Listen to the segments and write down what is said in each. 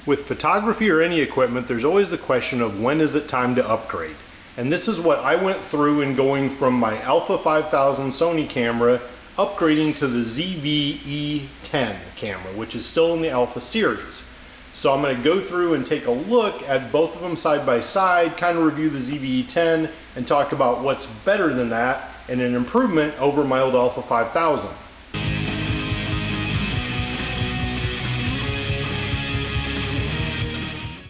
With photography or any equipment, there's always the question of when is it time to upgrade. And this is what I went through in going from my ALPHA5000 Sony camera upgrading to the ZVE10 camera, which is still in the Alpha series. So I'm going to go through and take a look at both of them side by side, kind of review the ZVE10 and talk about what's better than that and an improvement over my old ALPHA5000.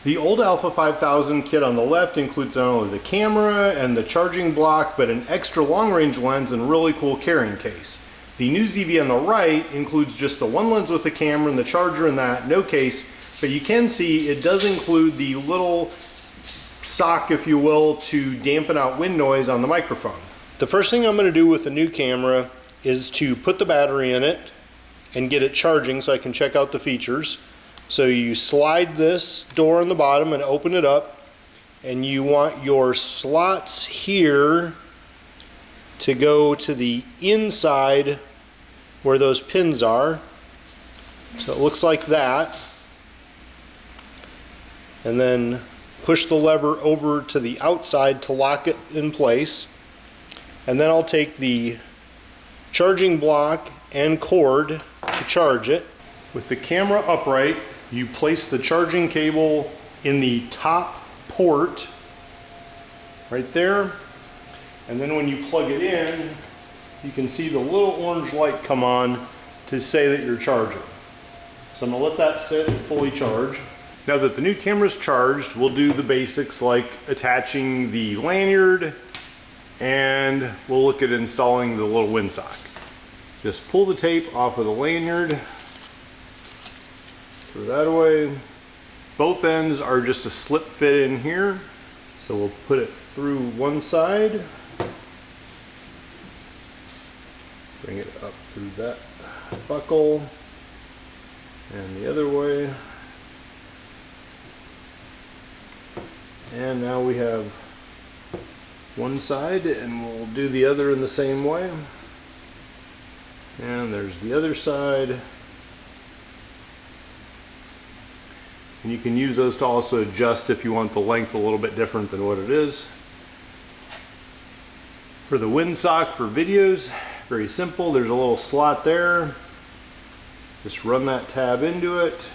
The old ALPHA5000 kit on the left includes not only the camera and the charging block, but an extra long-range lens and really cool carrying case. The new ZV on the right includes just the one lens with the camera and the charger and that, no case, but you can see it does include the little sock, if you will, to dampen out wind noise on the microphone. The first thing I'm going to do with the new camera is to put the battery in it and get it charging so I can check out the features. So you slide this door on the bottom and open it up, and you want your slots here to go to the inside where those pins are. So it looks like that. And then push the lever over to the outside to lock it in place. And then I'll take the charging block and cord to charge it. With the camera upright, you place the charging cable in the top port right there, and then when you plug it in, you can see the little orange light come on to say that you're charging. So I'm going to let that sit and fully charge. Now that the new camera's charged, we'll do the basics like attaching the lanyard, and we'll look at installing the little windsock. Just pull the tape off of the lanyard. Throw that away. Both ends are just a slip fit in here. So we'll put it through one side. Bring it up through that buckle. And the other way. And now we have one side, and we'll do the other in the same way. And there's the other side. And you can use those to also adjust if you want the length a little bit different than what it is. For the windsock for videos, very simple. There's a little slot there. Just run that tab into it.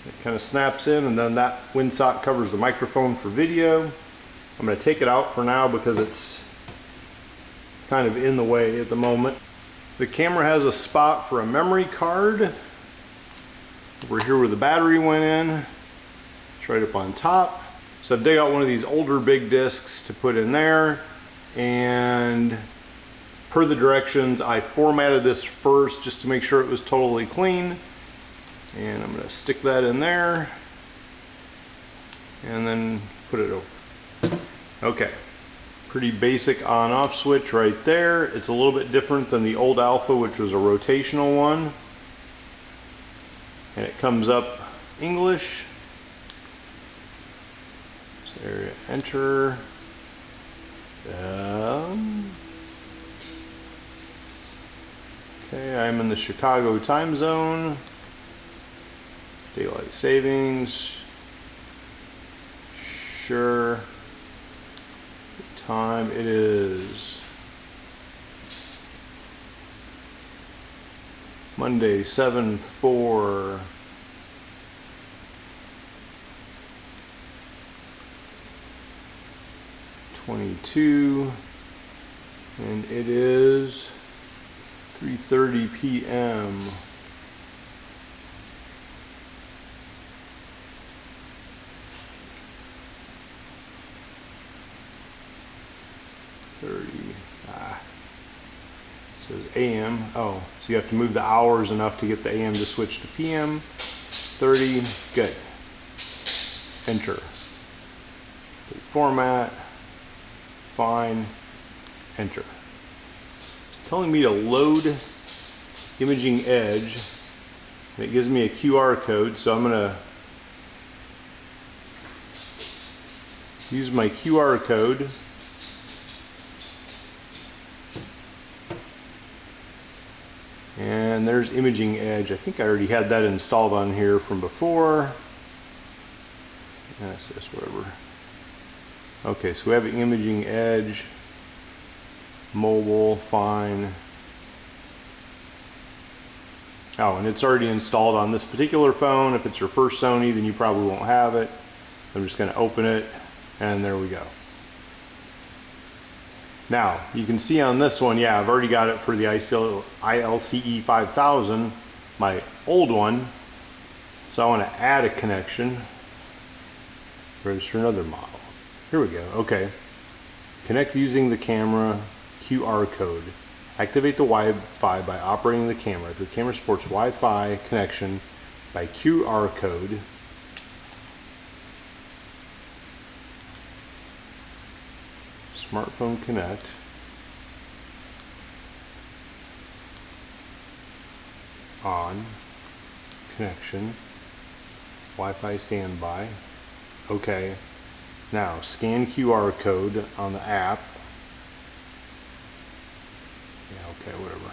It kind of snaps in, and then that windsock covers the microphone for video. I'm going to take it out for now because it's kind of in the way at the moment. The camera has a spot for a memory card. Over here where the battery went in, it's right up on top. So I've dug out one of these older big discs to put in there, and per the directions I formatted this first just to make sure it was totally clean, and I'm going to stick that in there and then put it over. Okay, pretty basic on-off switch right there. It's a little bit different than the old Alpha, which was a rotational one. And it comes up English. So area enter. Okay, I'm in the Chicago time zone. Daylight savings. Sure. What time it is. Monday, 7/4. '22, and it is 3:30 p.m. So it's AM. Oh, so you have to move the hours enough to get the AM to switch to PM. 30. Good. Enter. Format. Fine. Enter. It's telling me to load Imaging Edge. And it gives me a QR code, so I'm going to use my QR code. And there's Imaging Edge. I think I already had that installed on here from before. That's just whatever. Okay, so we have Imaging Edge, mobile, fine. Oh, and it's already installed on this particular phone. If it's your first Sony, then you probably won't have it. I'm just going to open it, and there we go. Now, you can see on this one, yeah, I've already got it for the ILCE5000, my old one. So I want to add a connection, register another model. Here we go, okay. Connect using the camera QR code. Activate the Wi-Fi by operating the camera. If your camera supports Wi-Fi connection by QR code, smartphone connect, on, connection, Wi-Fi standby, okay. Now scan QR code on the app. Yeah, okay, whatever.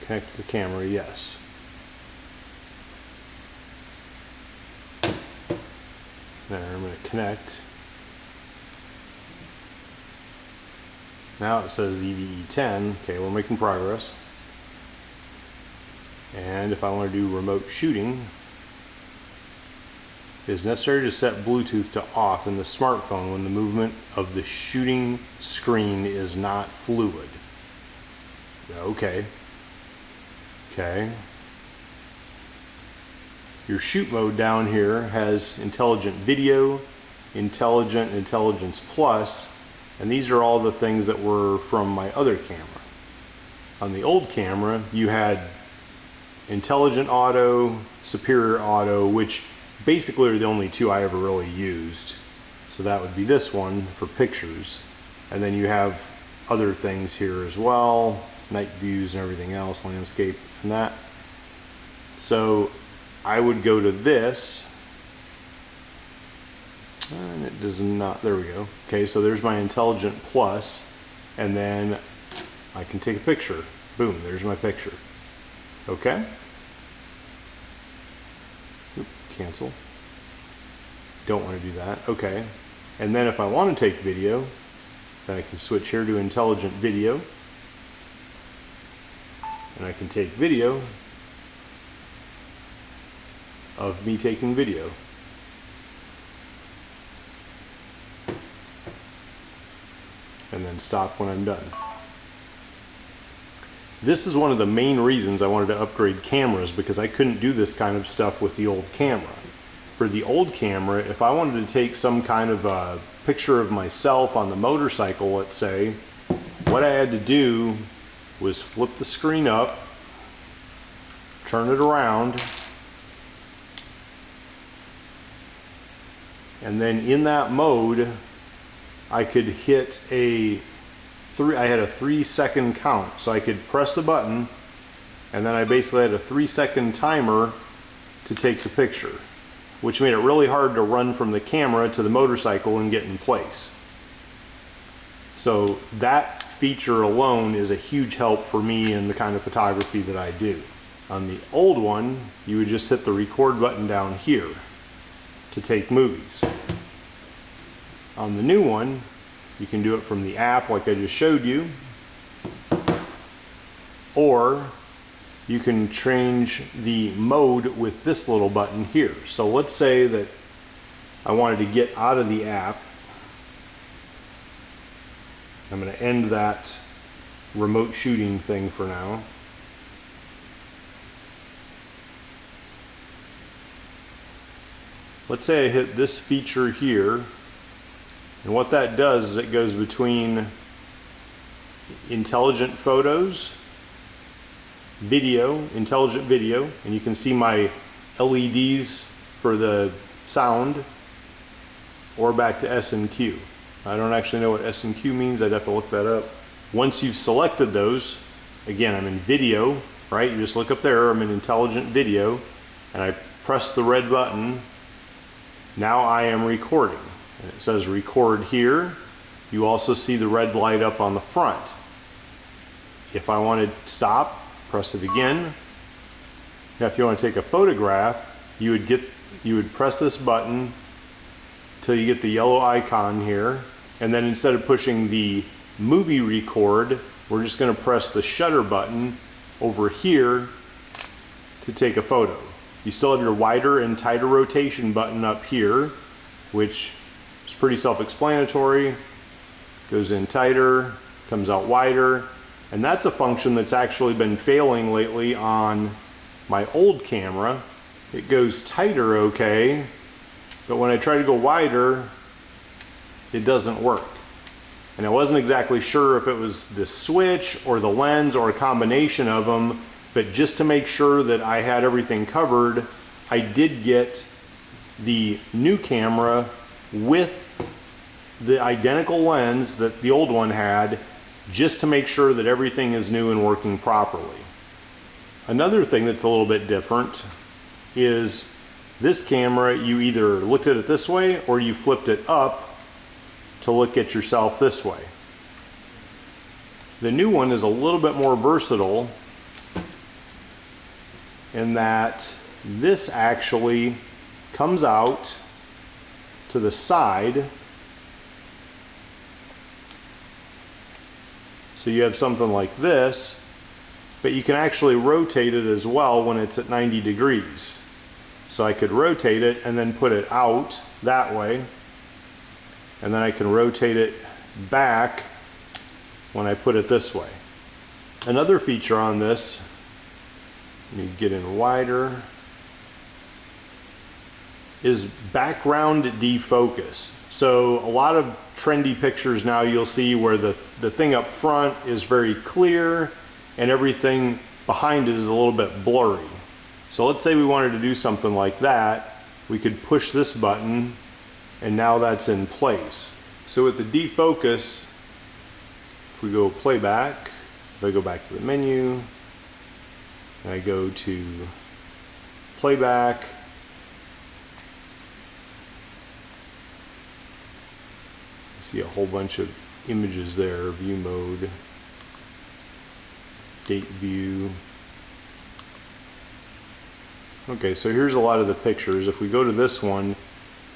Connect to the camera, yes. There, I'm going to connect. Now it says ZVE10. Okay, we're making progress. And if I want to do remote shooting, it is necessary to set Bluetooth to off in the smartphone when the movement of the shooting screen is not fluid. Okay. Okay. Your shoot mode down here has intelligent video, intelligence plus, and these are all the things that were from my other camera. On the old camera, you had intelligent auto, superior auto, which basically are the only two I ever really used. So that would be this one for pictures. And then you have other things here as well, night views and everything else, landscape and that. So I would go to this, and it does not, there we go. Okay, so there's my intelligent plus, and then I can take a picture. Boom, there's my picture. Okay. Oop, cancel. Don't want to do that. Okay. And then if I want to take video, then I can switch here to intelligent video. And I can take video of me taking video. And then stop when I'm done. This is one of the main reasons I wanted to upgrade cameras, because I couldn't do this kind of stuff with the old camera. For the old camera, if I wanted to take some kind of a picture of myself on the motorcycle, let's say, what I had to do was flip the screen up, turn it around, and then in that mode I could hit I had a 3-second count, so I could press the button and then I basically had a 3-second timer to take the picture, which made it really hard to run from the camera to the motorcycle and get in place. So that feature alone is a huge help for me in the kind of photography that I do. On the old one, you would just hit the record button down here to take movies. On the new one, you can do it from the app like I just showed you, or you can change the mode with this little button here. So let's say that I wanted to get out of the app. I'm going to end that remote shooting thing for now. Let's say I hit this feature here, and what that does is it goes between intelligent photos, video, intelligent video, and you can see my LEDs for the sound, or back to S&Q. I don't actually know what S&Q means, I'd have to look that up. Once you've selected those, again, I'm in video, right? You just look up there, I'm in intelligent video, and I press the red button. Now I am recording. And it says record here. You also see the red light up on the front. If I want to stop, press it again. Now if you want to take a photograph, you would press this button till you get the yellow icon here, and then instead of pushing the movie record, we're just going to press the shutter button over here to take a photo. You still have your wider and tighter rotation button up here, which is pretty self-explanatory. Goes in tighter, comes out wider, and that's a function that's actually been failing lately on my old camera. It goes tighter okay, but when I try to go wider, it doesn't work. And I wasn't exactly sure if it was the switch or the lens or a combination of them, but just to make sure that I had everything covered, I did get the new camera with the identical lens that the old one had, just to make sure that everything is new and working properly. Another thing that's a little bit different is this camera, you either looked at it this way or you flipped it up to look at yourself this way. The new one is a little bit more versatile in that this actually comes out to the side, so you have something like this, but you can actually rotate it as well when it's at 90 degrees. So I could rotate it and then put it out that way, and then I can rotate it back when I put it this way. Another feature on this, let me get in wider, is background defocus. So a lot of trendy pictures now you'll see where the thing up front is very clear and everything behind it is a little bit blurry. So let's say we wanted to do something like that, we could push this button and now that's in place. So with the defocus, if we go playback, if I go back to the menu, and I go to playback, see a whole bunch of images there, view mode, date view. Okay, so here's a lot of the pictures. If we go to this one,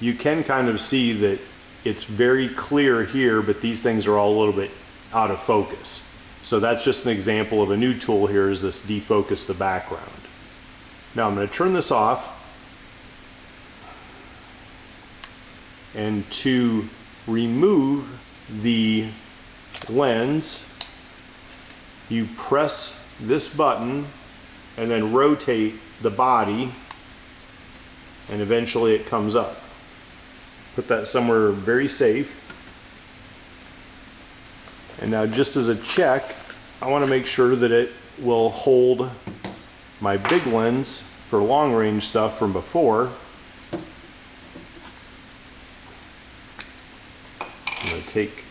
you can kind of see that it's very clear here, but these things are all a little bit out of focus. So that's just an example of a new tool here, is this defocus the background. Now I'm going to turn this off, and to remove the lens, you press this button and then rotate the body, and eventually it comes up. Put that somewhere very safe. And now, just as a check, I want to make sure that it will hold my big lens for long range stuff from before. I'm going to take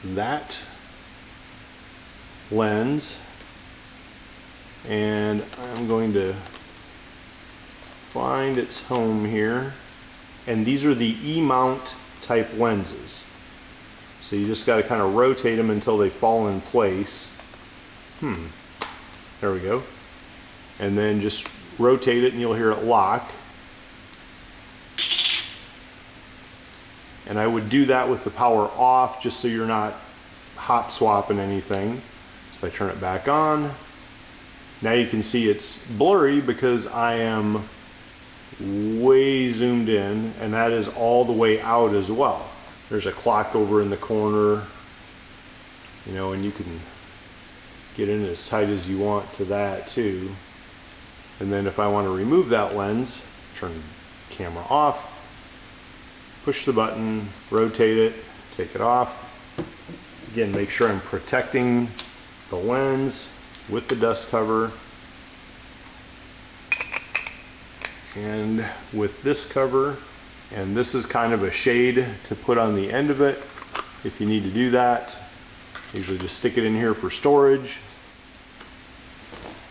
that lens and I'm going to find its home here. And these are the E-mount type lenses. So you just got to kind of rotate them until they fall in place. There we go. And then just rotate it and you'll hear it lock. And I would do that with the power off, just so you're not hot swapping anything. So if I turn it back on, now you can see it's blurry because I am way zoomed in, and that is all the way out as well. There's a clock over in the corner, you know, and you can get in as tight as you want to that too. And then if I want to remove that lens, turn the camera off, push the button, rotate it, take it off. Again, make sure I'm protecting the lens with the dust cover. And with this cover, and this is kind of a shade to put on the end of it if you need to do that. Usually just stick it in here for storage.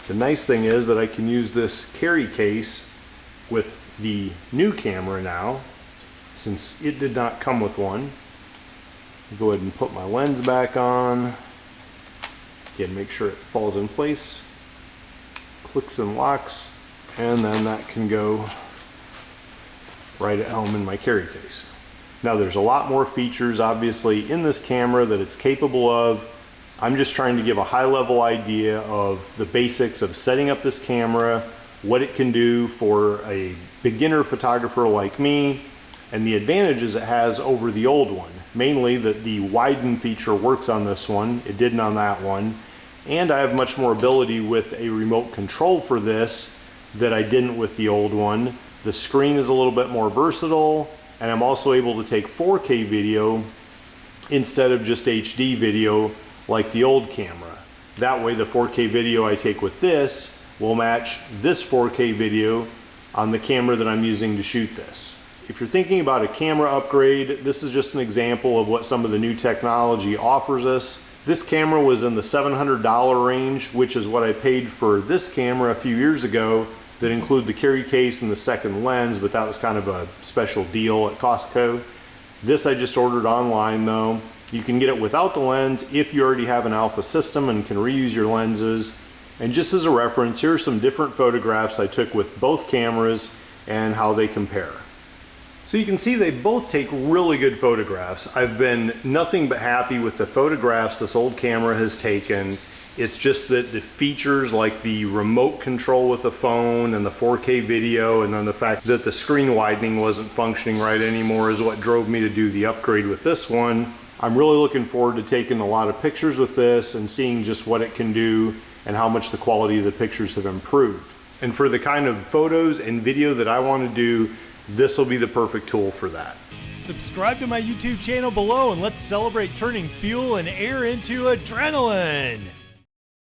The nice thing is that I can use this carry case with the new camera now, since it did not come with one. I'll go ahead and put my lens back on. Again, make sure it falls in place. clicks and locks, and then that can go right at home in my carry case. Now there's a lot more features obviously in this camera that it's capable of. I'm just trying to give a high level idea of the basics of setting up this camera, what it can do for a beginner photographer like me, and the advantages it has over the old one. Mainly that the widen feature works on this one, it didn't on that one, and I have much more ability with a remote control for this that I didn't with the old one. The screen is a little bit more versatile, and I'm also able to take 4K video instead of just HD video like the old camera. That way the 4K video I take with this will match this 4K video on the camera that I'm using to shoot this. If you're thinking about a camera upgrade, this is just an example of what some of the new technology offers us. This camera was in the $700 range, which is what I paid for this camera a few years ago that include the carry case and the second lens, but that was kind of a special deal at Costco. This I just ordered online though. You can get it without the lens if you already have an Alpha system and can reuse your lenses. And just as a reference, here are some different photographs I took with both cameras and how they compare. So you can see they both take really good photographs. I've been nothing but happy with the photographs this old camera has taken. It's just that the features like the remote control with the phone and the 4K video, and then the fact that the screen widening wasn't functioning right anymore is what drove me to do the upgrade with this one. I'm really looking forward to taking a lot of pictures with this and seeing just what it can do and how much the quality of the pictures have improved. And for the kind of photos and video that I want to do, this will be the perfect tool for that. Subscribe to my YouTube channel below and let's celebrate turning fuel and air into adrenaline.